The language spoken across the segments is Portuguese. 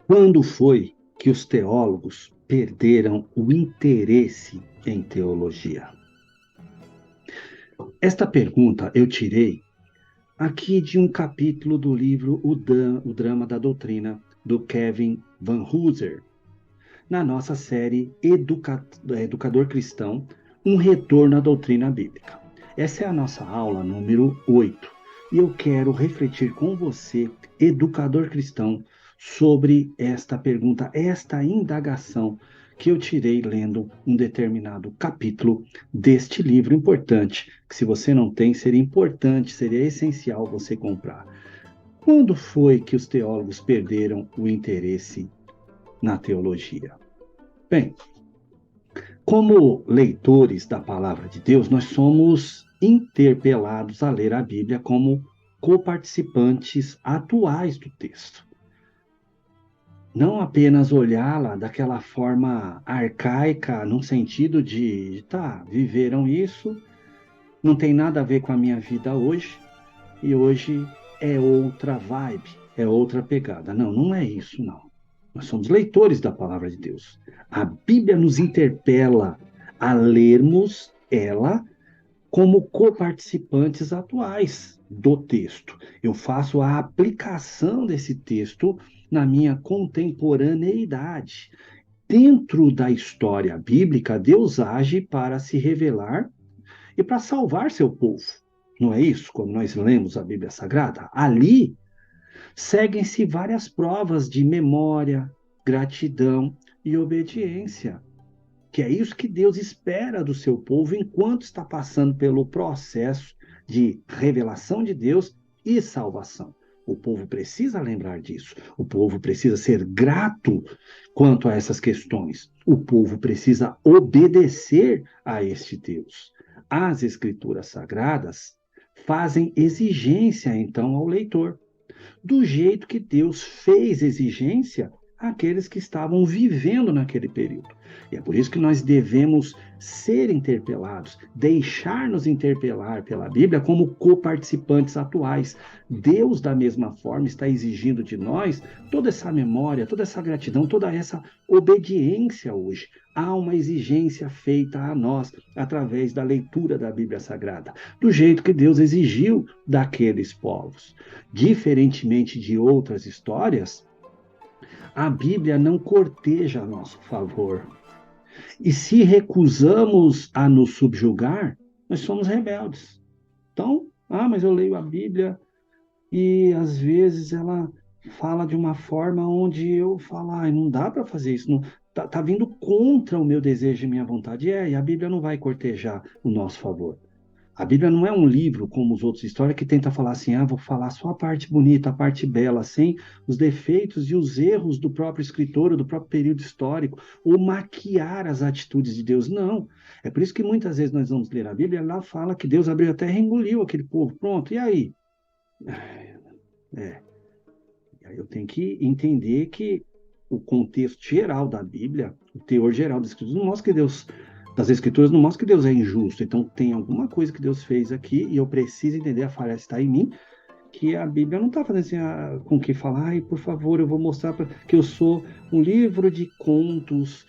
Quando foi que os teólogos perderam o interesse em teologia? Esta pergunta eu tirei aqui de um capítulo do livro O Drama da Doutrina, do Kevin Van Hooser, na nossa série Educador Cristão, um retorno à doutrina bíblica. Essa é a nossa aula número 8 e eu quero refletir com você, educador cristão, sobre esta pergunta, esta indagação que eu tirei lendo um determinado capítulo deste livro importante, que se você não tem, seria importante, seria essencial você comprar. Quando foi que os teólogos perderam o interesse na teologia? Bem, como leitores da palavra de Deus, nós somos interpelados a ler a Bíblia como coparticipantes atuais do texto. Não apenas olhá-la daquela forma arcaica, no sentido de, tá, viveram isso, não tem nada a ver com a minha vida hoje, e hoje é outra vibe, é outra pegada. Não, não é isso, não. Nós somos leitores da palavra de Deus. A Bíblia nos interpela a lermos ela como coparticipantes atuais do texto. Eu faço a aplicação desse texto na minha contemporaneidade. Dentro da história bíblica, Deus age para se revelar e para salvar seu povo. Não é isso? Quando nós lemos a Bíblia Sagrada, ali seguem-se várias provas de memória, gratidão e obediência, que é isso que Deus espera do seu povo enquanto está passando pelo processo de revelação de Deus e salvação. O povo precisa lembrar disso. O povo precisa ser grato quanto a essas questões. O povo precisa obedecer a este Deus. As Escrituras Sagradas fazem exigência, então, ao leitor do jeito que Deus fez exigência àqueles que estavam vivendo naquele período. E é por isso que nós devemos ser interpelados, deixar-nos interpelar pela Bíblia como coparticipantes atuais. Deus, da mesma forma, está exigindo de nós toda essa memória, toda essa gratidão, toda essa obediência hoje. Há uma exigência feita a nós através da leitura da Bíblia Sagrada, do jeito que Deus exigiu daqueles povos. Diferentemente de outras histórias, a Bíblia não corteja a nosso favor. E se recusamos a nos subjugar, nós somos rebeldes. Então, mas eu leio a Bíblia e às vezes ela fala de uma forma onde eu falo, não dá para fazer isso, não, tá vindo contra o meu desejo e minha vontade. E a Bíblia não vai cortejar o nosso favor. A Bíblia não é um livro como os outros histórias que tenta falar assim, vou falar só a parte bonita, a parte bela, sem os defeitos e os erros do próprio escritor, ou do próprio período histórico, ou maquiar as atitudes de Deus. Não. É por isso que muitas vezes nós vamos ler a Bíblia, lá fala que Deus abriu a terra e engoliu aquele povo. Pronto, e aí? É, e aí eu tenho que entender que o contexto geral da Bíblia, o teor geral das Escrituras não mostra que Deus é injusto. Então tem alguma coisa que Deus fez aqui e eu preciso entender, a falha está em mim, que a Bíblia não está fazendo assim, com que falar, por favor, eu vou mostrar que eu sou um livro de contos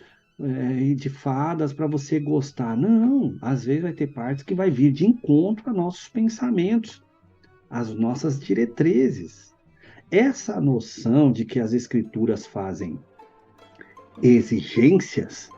e de fadas para você gostar. Não, às vezes vai ter partes que vai vir de encontro a nossos pensamentos, às nossas diretrizes. Essa noção de que as escrituras fazem exigências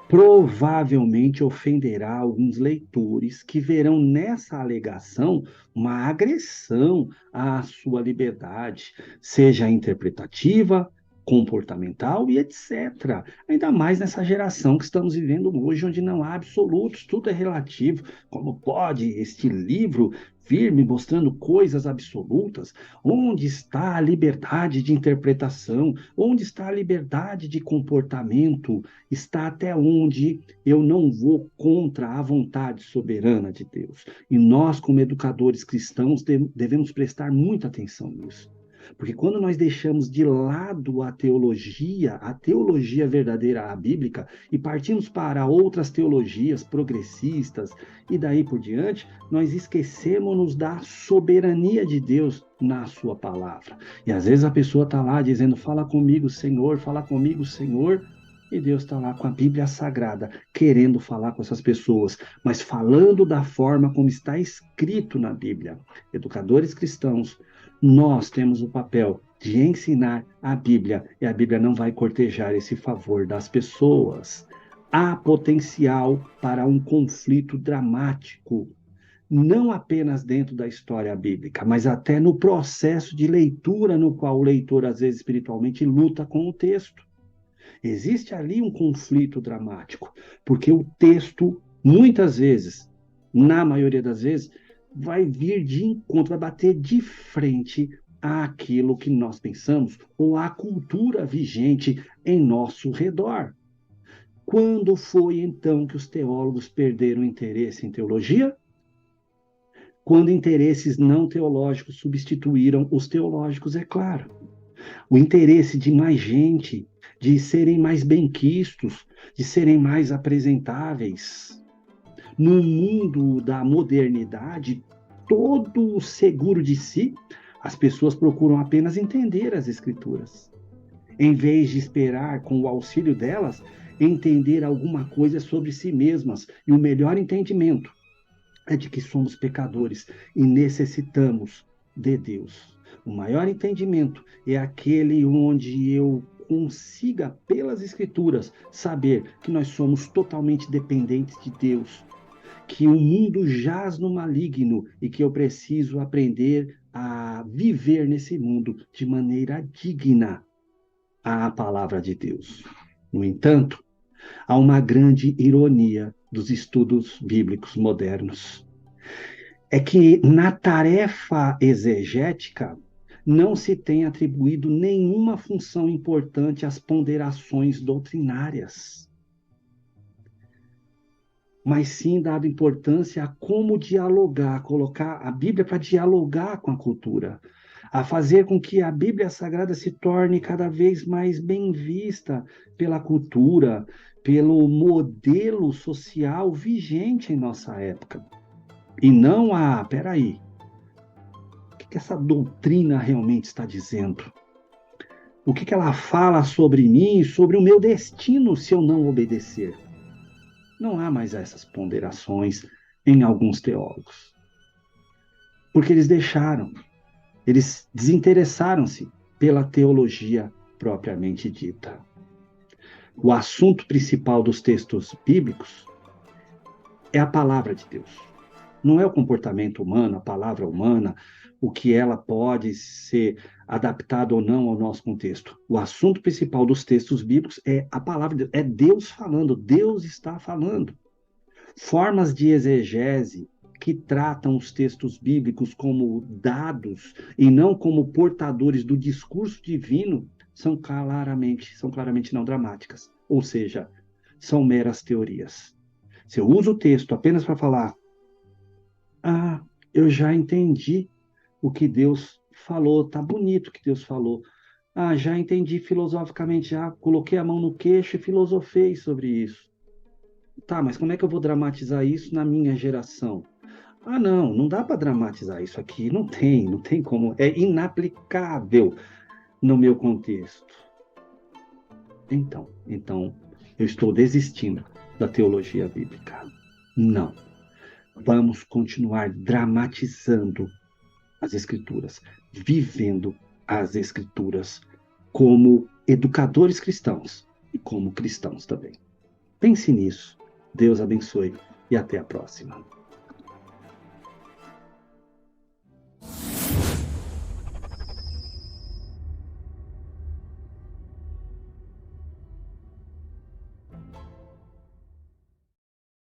provavelmente ofenderá alguns leitores que verão nessa alegação uma agressão à sua liberdade, seja interpretativa, comportamental e etc. Ainda mais nessa geração que estamos vivendo hoje, onde não há absolutos, tudo é relativo. Como pode este livro vir me mostrando coisas absolutas? Onde está a liberdade de interpretação? Onde está a liberdade de comportamento? Está até onde eu não vou contra a vontade soberana de Deus. E nós, como educadores cristãos, devemos prestar muita atenção nisso. Porque quando nós deixamos de lado a teologia verdadeira, a bíblica, e partimos para outras teologias progressistas e daí por diante, nós esquecemos-nos da soberania de Deus na sua palavra. E às vezes a pessoa está lá dizendo, fala comigo, Senhor, e Deus está lá com a Bíblia Sagrada, querendo falar com essas pessoas, mas falando da forma como está escrito na Bíblia. Educadores cristãos, nós temos o papel de ensinar a Bíblia, e a Bíblia não vai cortejar esse favor das pessoas. Há potencial para um conflito dramático, não apenas dentro da história bíblica, mas até no processo de leitura no qual o leitor, às vezes espiritualmente, luta com o texto. Existe ali um conflito dramático, porque o texto, muitas vezes, na maioria das vezes, vai vir de encontro, vai bater de frente àquilo que nós pensamos ou à cultura vigente em nosso redor. Quando foi então que os teólogos perderam interesse em teologia? Quando interesses não teológicos substituíram os teológicos, é claro. O interesse de mais gente, de serem mais benquistos, de serem mais apresentáveis. No mundo da modernidade, todo seguro de si, as pessoas procuram apenas entender as Escrituras. Em vez de esperar, com o auxílio delas, entender alguma coisa sobre si mesmas. E o melhor entendimento é de que somos pecadores e necessitamos de Deus. O maior entendimento é aquele onde eu consiga, pelas Escrituras, saber que nós somos totalmente dependentes de Deus, que o mundo jaz no maligno e que eu preciso aprender a viver nesse mundo de maneira digna à palavra de Deus. No entanto, há uma grande ironia dos estudos bíblicos modernos. É que na tarefa exegética não se tem atribuído nenhuma função importante às ponderações doutrinárias, mas sim dado importância a como dialogar, colocar a Bíblia para dialogar com a cultura, a fazer com que a Bíblia Sagrada se torne cada vez mais bem vista pela cultura, pelo modelo social vigente em nossa época. E não peraí, o que essa doutrina realmente está dizendo? O que ela fala sobre mim e sobre o meu destino se eu não obedecer? Não há mais essas ponderações em alguns teólogos. Porque eles desinteressaram-se pela teologia propriamente dita. O assunto principal dos textos bíblicos é a palavra de Deus. Não é o comportamento humano, a palavra humana, o que ela pode ser adaptada ou não ao nosso contexto. O assunto principal dos textos bíblicos é a palavra de Deus, é Deus falando, Deus está falando. Formas de exegese que tratam os textos bíblicos como dados e não como portadores do discurso divino são claramente não dramáticas, ou seja, são meras teorias. Se eu uso o texto apenas para falar, eu já entendi o que Deus falou, tá bonito o que Deus falou. Já entendi filosoficamente, já coloquei a mão no queixo e filosofei sobre isso. Tá, mas como é que eu vou dramatizar isso na minha geração? Não dá para dramatizar isso aqui, não tem como, é inaplicável no meu contexto. Então, eu estou desistindo da teologia bíblica. Não. Vamos continuar dramatizando as Escrituras, vivendo as Escrituras como educadores cristãos e como cristãos também. Pense nisso. Deus abençoe e até a próxima.